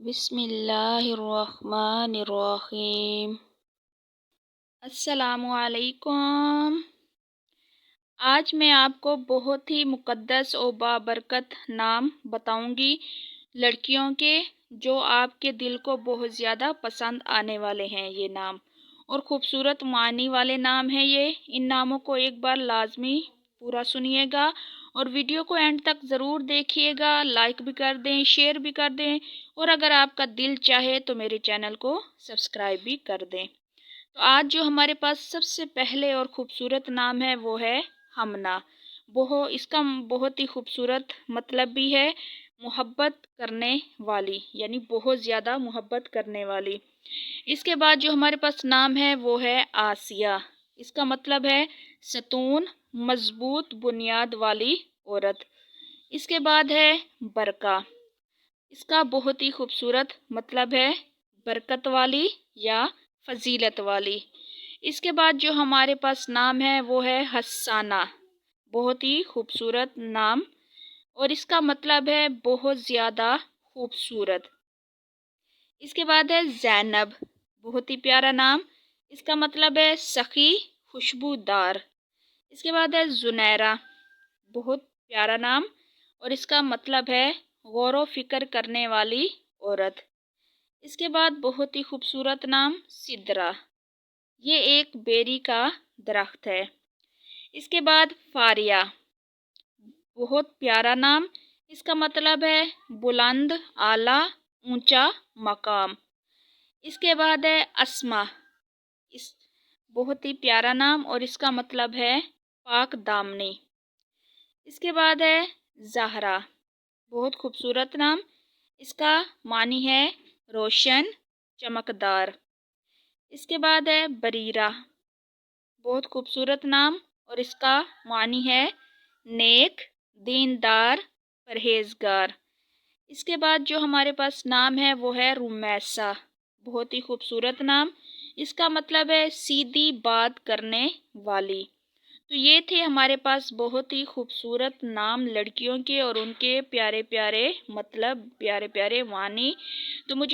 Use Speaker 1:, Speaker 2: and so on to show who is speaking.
Speaker 1: بسم اللہ الرحمن الرحیم۔ السلام علیکم۔ آج میں آپ کو بہت ہی مقدس و بابرکت نام بتاؤں گی لڑکیوں کے، جو آپ کے دل کو بہت زیادہ پسند آنے والے ہیں۔ یہ نام اور خوبصورت معنی والے نام ہیں یہ۔ ان ناموں کو ایک بار لازمی پورا سنیے گا اور ویڈیو کو اینڈ تک ضرور دیکھیے گا، لائک بھی کر دیں، شیئر بھی کر دیں، اور اگر آپ کا دل چاہے تو میرے چینل کو سبسکرائب بھی کر دیں۔ تو آج جو ہمارے پاس سب سے پہلے اور خوبصورت نام ہے وہ ہے ہمنا۔ اس کا بہت ہی خوبصورت مطلب بھی ہے محبت کرنے والی، یعنی بہت زیادہ محبت کرنے والی۔ اس کے بعد جو ہمارے پاس نام ہے وہ ہے آسیہ۔ اس کا مطلب ہے ستون، مضبوط بنیاد والی عورت۔ اس کے بعد ہے برکہ۔ اس کا بہت ہی خوبصورت مطلب ہے برکت والی یا فضیلت والی۔ اس کے بعد جو ہمارے پاس نام ہے وہ ہے حسانہ۔ بہت ہی خوبصورت نام اور اس کا مطلب ہے بہت زیادہ خوبصورت۔ اس کے بعد ہے زینب۔ بہت ہی پیارا نام۔ اس کا مطلب ہے سخی، خوشبودار۔ اس کے بعد ہے زنیرہ۔ بہت پیارا نام اور اس کا مطلب ہے غور و فکر کرنے والی عورت۔ اس کے بعد بہت ہی خوبصورت نام سدرہ۔ یہ ایک بیری کا درخت ہے۔ اس کے بعد فاریہ۔ بہت پیارا نام۔ اس کا مطلب ہے بلند، اعلیٰ، اونچا مقام۔ اس کے بعد ہے اسما۔ بہت ہی پیارا نام اور اس کا مطلب ہے پاک دامنی۔ اس کے بعد ہے زہرا۔ بہت خوبصورت نام۔ اس کا معنی ہے روشن، چمکدار۔ اس کے بعد ہے بریرہ۔ بہت خوبصورت نام اور اس کا معنی ہے نیک، دیندار، پرہیزگار۔ اس کے بعد جو ہمارے پاس نام ہے وہ ہے رمیسہ۔ بہت ہی خوبصورت نام۔ اس کا مطلب ہے سیدھی بات کرنے والی۔ تو یہ تھے ہمارے پاس بہت ہی خوبصورت نام لڑکیوں کے اور ان کے پیارے پیارے مطلب، پیارے پیارے معنی۔ تو مجھے